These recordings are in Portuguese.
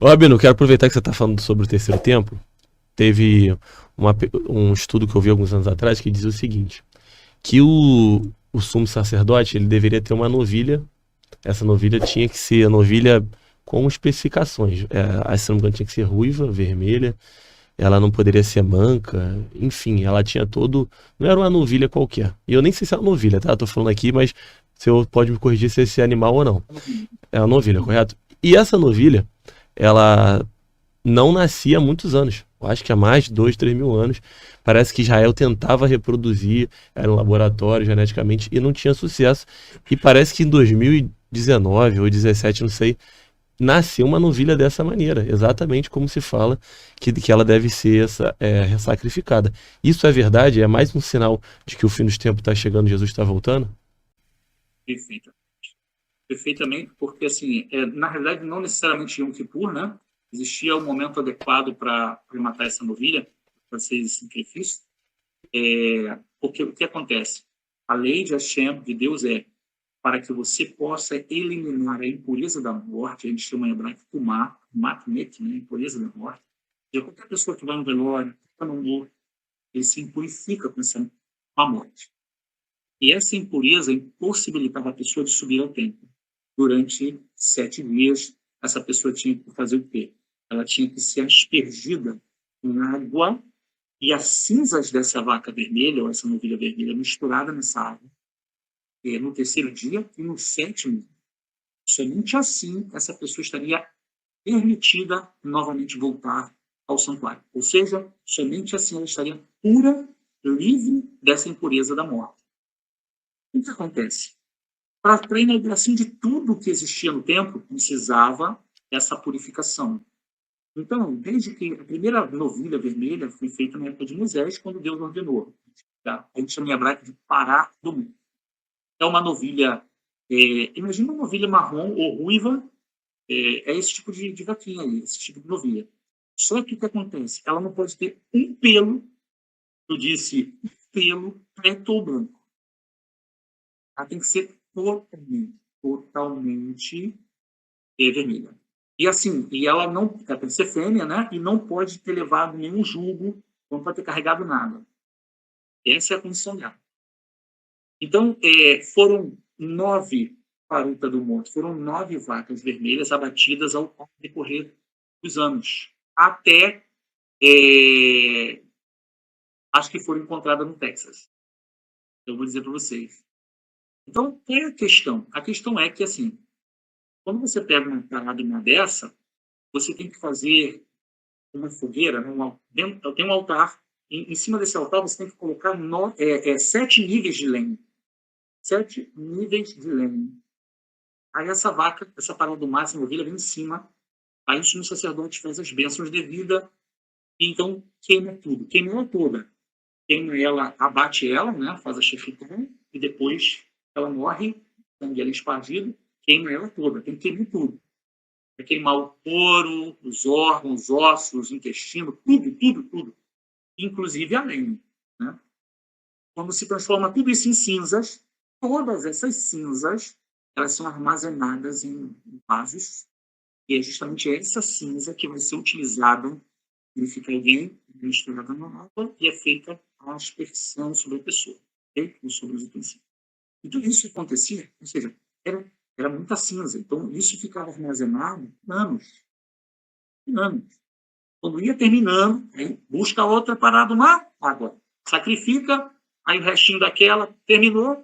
Ô, Rabino, eu quero aproveitar que você está falando sobre o terceiro templo. Teve um estudo que eu vi alguns anos atrás que diz o seguinte, que o sumo sacerdote ele deveria ter uma novilha. Essa novilha tinha que ser a novilha com especificações. Se não me engano, tinha que ser ruiva, vermelha, ela não poderia ser manca, enfim, ela tinha todo. Não era uma novilha qualquer. E eu nem sei se é uma novilha, tá? Tô falando aqui, mas você pode me corrigir se esse é animal ou não. É uma novilha, correto? E essa novilha, ela não nascia há muitos anos. Eu acho que há mais de 2, 3 mil anos. Parece que Israel tentava reproduzir, era um laboratório geneticamente e não tinha sucesso. E parece que em 2019 ou 2017, não sei, nasceu uma novilha dessa maneira, exatamente como se fala que ela deve ser sacrificada. Isso é verdade? É mais um sinal de que o fim dos tempos está chegando, Jesus está voltando? Perfeito. Perfeitamente, porque, assim, na realidade, não necessariamente Yom Kippur, né? Existia o momento adequado para matar essa novilha, para ser esse sacrifício. Porque o que acontece? A lei de Hashem, de Deus, é para que você possa eliminar a impureza da morte, a gente chama em hebraico tumá, matmet, né? Impureza da morte. E qualquer pessoa que vai no velório, que no morto, ele se impurifica com a morte. E essa impureza impossibilitava a pessoa de subir ao templo. Durante 7 dias, essa pessoa tinha que fazer o quê? Ela tinha que ser aspergida em água e as cinzas dessa vaca vermelha, ou essa novilha vermelha, misturada nessa água, no terceiro dia e no sétimo. Somente assim essa pessoa estaria permitida novamente voltar ao santuário. Ou seja, somente assim ela estaria pura, livre dessa impureza da morte. O que acontece? Para a inauguração de tudo que existia no templo, precisava essa purificação. Então, desde que a primeira novilha vermelha foi feita na época de Moisés, quando Deus ordenou. Tá? A gente chama em hebraico de pará do mundo. É uma novilha, imagina uma novilha marrom ou ruiva, esse tipo de vaquinha aí, esse tipo de novilha. Só que o que acontece? Ela não pode ter um pelo, eu disse, um pelo preto ou branco. Ela tem que ser totalmente vermelha. E assim, ela tem que ser fêmea, né? E não pode ter levado nenhum jugo, não pode ter carregado nada. Essa é a condição dela. Então, foram 9 paruta do monte, foram 9 vacas vermelhas abatidas ao decorrer dos anos, até acho que foram encontradas no Texas. Eu vou dizer para vocês. Então, qual é a questão? A questão é que, assim, quando você pega uma parada dessa, você tem que fazer uma fogueira, tem um altar, em cima desse altar você tem que colocar 7 níveis de lenha. 7 níveis de lenha. Aí essa vaca, essa parada do máximo, ovelha vem em cima, aí o sumo sacerdote faz as bênçãos devidas, e então queima tudo, queima ela toda. Queima ela, abate ela, né, faz a chefitão, e depois ela morre, sangue ela espargido, queima ela toda, tem que queimar tudo. Vai queimar o couro, os órgãos, os ossos, o intestino, tudo, tudo, tudo. Inclusive a lenha. Né? Quando se transforma tudo isso em cinzas, todas essas cinzas elas são armazenadas em vasos, e é justamente essa cinza que vai ser utilizada, purifica alguém, misturada na água, e é feita a aspersão sobre a pessoa, okay? Sobre os utensílios. E tudo isso acontecia, ou seja, era muita cinza, então isso ficava armazenado anos, anos. Quando ia terminando, aí busca outra parada no mar, água. Sacrifica, aí o restinho daquela terminou,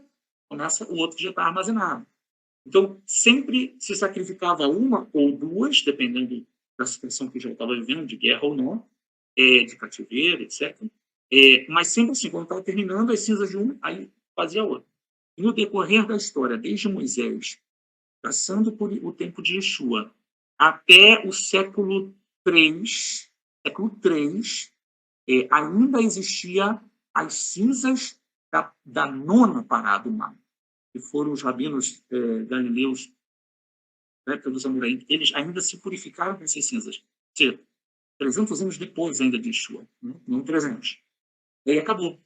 começa o outro que já está armazenado. Então, sempre se sacrificava uma ou duas, dependendo da situação que já estava vivendo, de guerra ou não, de cativeiro, etc. Mas sempre assim, quando estava terminando, as cinzas de uma, aí fazia outra. E no decorrer da história, desde Moisés, passando por o tempo de Yeshua, até o século 3, ainda existia as cinzas da nona parada humana, que foram os rabinos galileus, né, pelos amoraim, eles ainda se purificaram com essas cinzas. Ou seja, 300 anos depois ainda de Yeshua, né? Não 300. E aí acabou.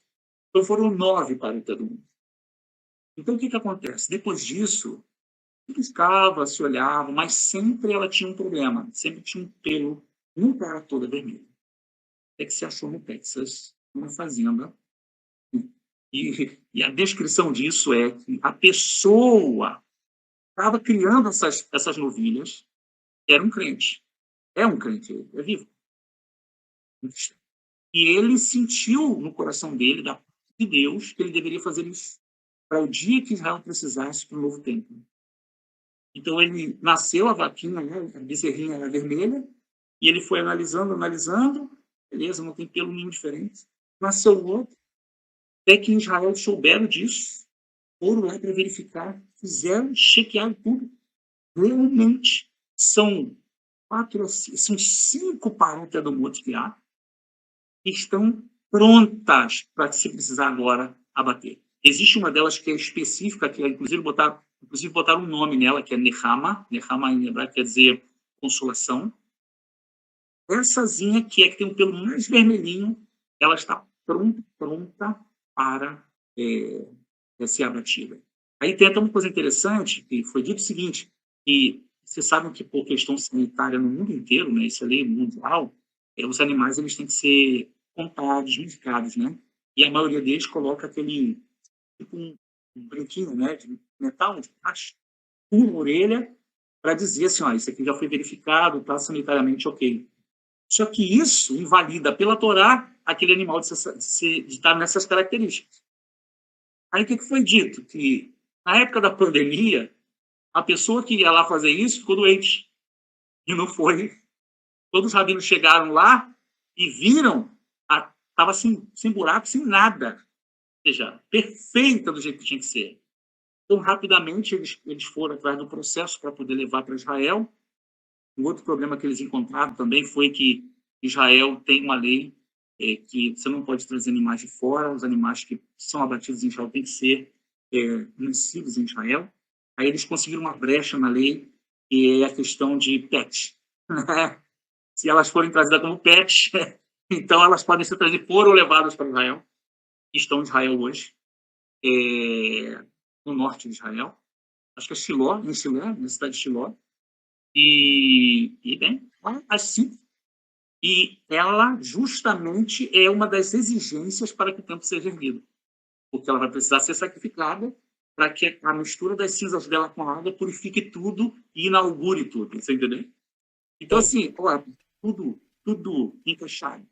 Então foram 9 para o mundo. Então o que acontece? Depois disso, piscava, se olhava, mas sempre ela tinha um problema, sempre tinha um pelo, nunca era toda vermelha. Até que se achou no Texas, numa fazenda, e a descrição disso é que a pessoa estava criando essas novilhas, era um crente. É um crente, é vivo. E ele sentiu no coração dele, da parte de Deus, que ele deveria fazer isso para o dia que Israel precisasse para o novo templo. Então, ele nasceu a vaquinha, né, a bezerrinha era vermelha, e ele foi analisando, beleza, não tem pelo nenhum diferente. Nasceu o outro, até que em Israel souberam disso, foram lá para verificar, fizeram, chequearam tudo. Realmente, são 5 paróquias que há, que estão prontas para, se precisar agora, abater. Existe uma delas que é específica, que inclusive botaram um nome nela, que é Nehama. Nehama em hebraico quer dizer consolação.Essazinha, que tem um pelo mais vermelhinho, ela está pronta para ser abatida. Aí tem até uma coisa interessante, que foi dito o seguinte, que vocês sabem que por questão sanitária no mundo inteiro, né, isso é lei mundial, os animais eles têm que ser contados, marcados, né? E a maioria deles coloca aquele, tipo um brinquinho, né, de metal, de plástico, na orelha, para dizer assim, ó, isso aqui já foi verificado, está sanitariamente ok. Só que isso invalida pela Torá aquele animal de estar nessas características. Aí o que foi dito? Que na época da pandemia, a pessoa que ia lá fazer isso ficou doente. E não foi. Todos os rabinos chegaram lá e viram, estava sem buraco, sem nada. Ou seja, perfeita do jeito que tinha que ser. Então, rapidamente, eles foram atrás do processo para poder levar para Israel. Um outro problema que eles encontraram também foi que Israel tem uma lei que você não pode trazer animais de fora, os animais que são abatidos em Israel têm que ser nascidos em Israel. Aí eles conseguiram uma brecha na lei, que é a questão de pet. Se elas forem trazidas como pet, então elas podem ser trazidas, foram levadas para Israel, estão em Israel hoje, no norte de Israel. Acho que é Shiló, em Shiló, na cidade de Shiló. E bem, assim, e ela justamente é uma das exigências para que o templo seja erguido, porque ela vai precisar ser sacrificada para que a mistura das cinzas dela com a água purifique tudo e inaugure tudo, você entendeu? Então, assim, tudo encaixado.